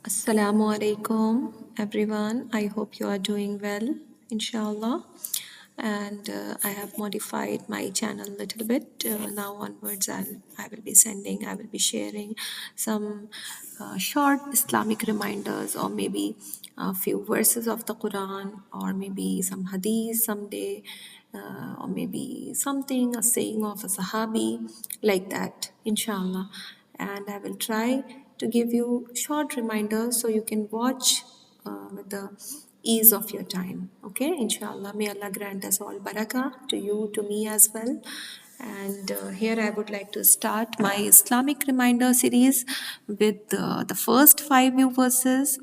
Assalamu alaikum, everyone. I hope you are doing well, inshallah. And I have modified my channel a little bit. Now onwards, I will be sending, I will be sharing some short Islamic reminders, or maybe a few verses of the Quran, or maybe some hadith someday, or maybe something, a saying of a Sahabi, like that, inshallah. And I will try to give you short reminders so you can watch with the ease of your time. Okay, inshallah. May Allah grant us all barakah to you, to me as well. And here I would like to start my Islamic reminder series with the first five new verses,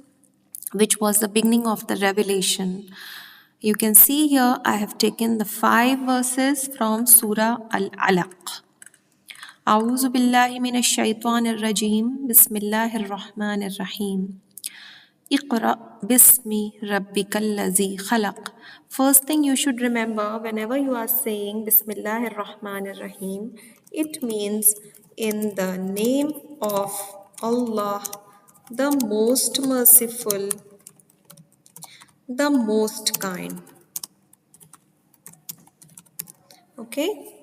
which was the beginning of the revelation. You can see here I have taken the five verses from Surah Al Alaq. أعوذ بالله من الشيطان الرجيم بسم الله الرحمن الرحيم اقرأ باسم ربك الذي خلق. First thing you should remember whenever you are saying Bismillah ar-Rahman ar-Rahim, it means in the name of Allah, the most merciful, the most kind. Okay?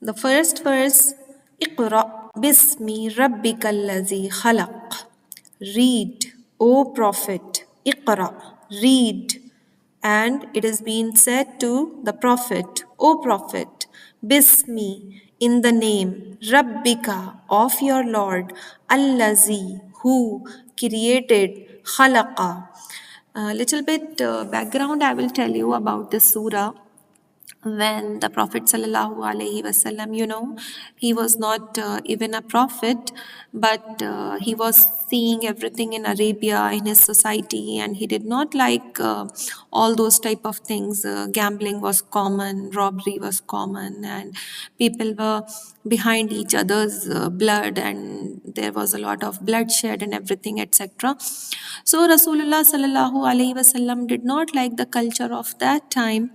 The first verse, اقرأ باسم ربك الذي خلق. Read, O Prophet, اقرأ, read. And it is being said to the Prophet, O Prophet, Bismi, in the name, Rabbika, of your Lord, Allazi, who created, Khalaqa. A little bit background I will tell you about this surah. When the Prophet sallallahu alaihi wasallam, he was not even a prophet, but he was seeing everything in Arabia, in his society, and he did not like all those type of things. Gambling was common, robbery was common, and people were behind each other's blood, and there was a lot of bloodshed and everything, etc. So Rasulullah sallallahu alaihi wasallam did not like the culture of that time,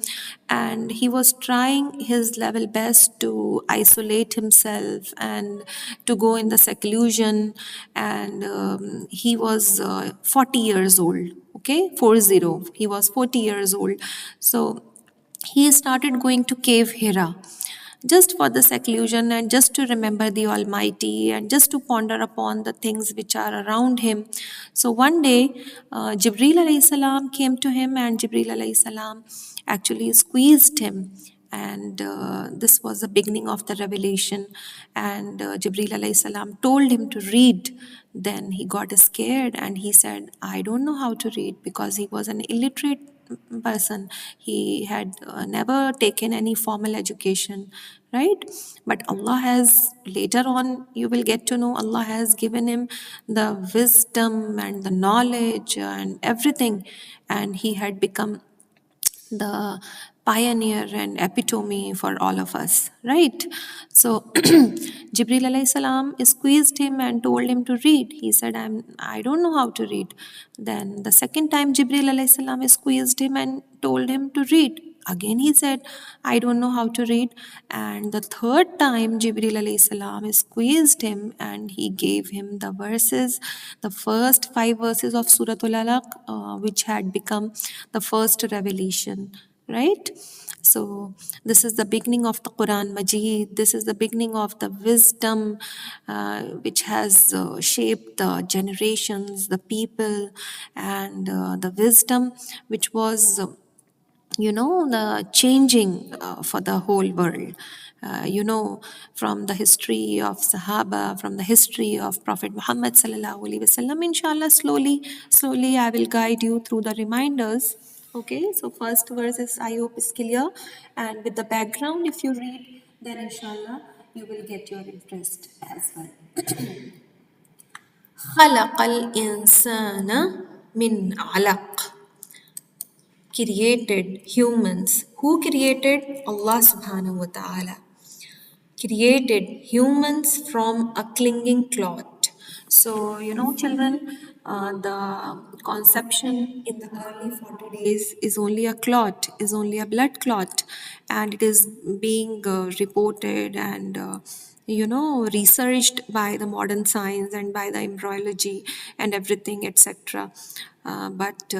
and he was trying his level best to isolate himself and to go in the seclusion. And he was 40 years old. Okay, 40. He was 40 years old. So he started going to cave Hira just for the seclusion and just to remember the Almighty and just to ponder upon the things which are around him. So one day, Jibreel alayhi salam came to him, and Jibreel alayhi salam actually squeezed him. And this was the beginning of the revelation. And Jibreel alayhi salam told him to read. Then he got scared and he said, I don't know how to read, because he was an illiterate person. He had never taken any formal education, right? But Allah has, later on you will get to know, Allah has given him the wisdom and the knowledge and everything, and he had become the pioneer and epitome for all of us, right? So Jibril alayhi salam squeezed him and told him to read. He said, I don't know how to read. Then the second time Jibril alayhi salam squeezed him and told him to read. Again he said, I don't know how to read. And the third time Jibril alayhi salam squeezed him and he gave him the verses, the first five verses of Surah Al-Alaq, which had become the first revelation, right? So this is the beginning of the Quran Majid. This is the beginning of the wisdom which has shaped the generations, the people, and the wisdom which was the changing for the whole world. From the history of Sahaba, from the history of Prophet Muhammad sallallahu alaihi wasallam. Inshallah, slowly I will guide you through the reminders. Okay, so first verse is, I hope, is clear, and with the background, if you read, then inshallah you will get your interest as well. خلق الإنسان من علق. Created humans. Who created? Allah subhanahu wa ta'ala. Created humans from a clinging cloth. So, children, the conception in the early 40 days is only a clot, is only a blood clot, and it is being reported and researched by the modern science and by the embryology and everything, etc. But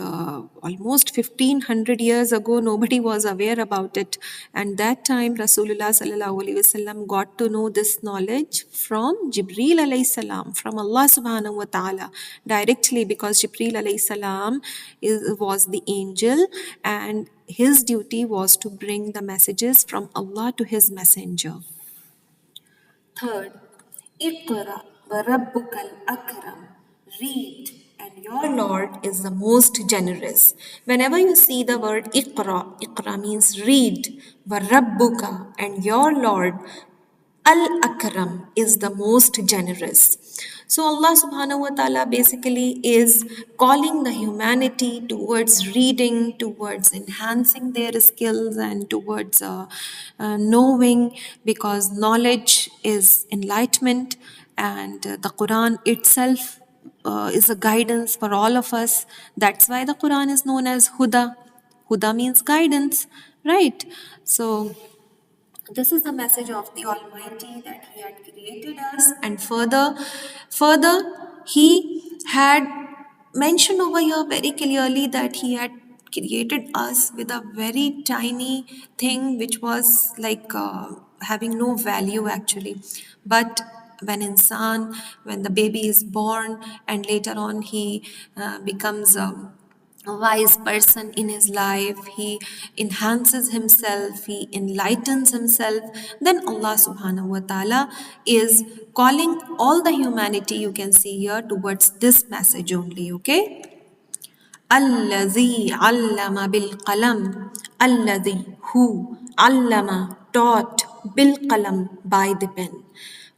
almost 1500 years ago, nobody was aware about it. And that time, Rasulullah sallallahu alaihi wasallam got to know this knowledge from Jibreel alayhi salam, from Allah subhanahu wa ta'ala, directly, because Jibreel alayhi salam was the angel, and his duty was to bring the messages from Allah to his messenger. Third, Iqra wa rabbukal akram. Read, and your Lord is the most generous. Whenever you see the word Iqra, Iqra means read, wa rabbuka, and your Lord Al-Akram is the most generous. So Allah subhanahu wa ta'ala basically is calling the humanity towards reading, towards enhancing their skills, and towards knowing, because knowledge is enlightenment, and the Quran itself is a guidance for all of us. That's why the Quran is known as Huda. Huda means guidance, right? So this is the message of the Almighty, that He had created us, and further, He had mentioned over here very clearly that He had created us with a very tiny thing, which was like having no value actually. But when the baby is born, and later on he becomes a wise person in his life, he enhances himself, he enlightens himself, then Allah subhanahu wa ta'ala is calling all the humanity, you can see here, towards this message only, okay? Allazi allama bil qalam. Allazi, who, allama, taught, bil qalam, by the pen.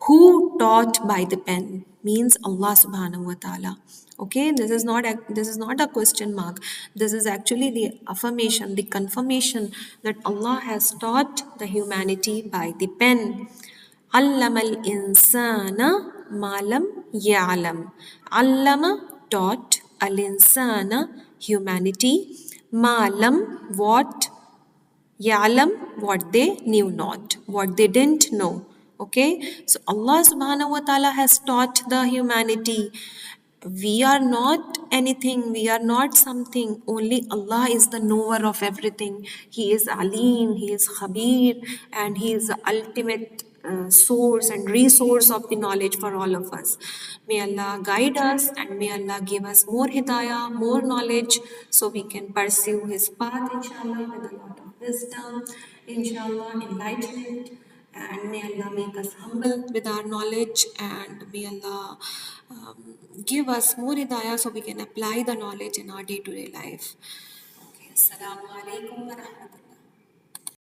Who taught by the pen means Allah subhanahu wa ta'ala. Okay, this is not a question mark. This is actually the affirmation, the confirmation that Allah has taught the humanity by the pen. Allama al-insana malam ya'lam. Allama, taught, al-insana, humanity, malam, what, ya'lam, what they knew not, what they didn't know. Okay, so Allah subhanahu wa ta'ala has taught the humanity. We are not anything, we are not something, only Allah is the knower of everything. He is Alim, He is Khabir, and He is the ultimate source and resource of the knowledge for all of us. May Allah guide us, and may Allah give us more hidayah, more knowledge, so we can pursue His path, inshallah, with a lot of wisdom, inshallah, enlightenment. And may Allah make us humble with our knowledge, and may Allah give us more hidayah so we can apply the knowledge in our day-to-day life. Okay, Assalamu alaikum wa rahmatullahi.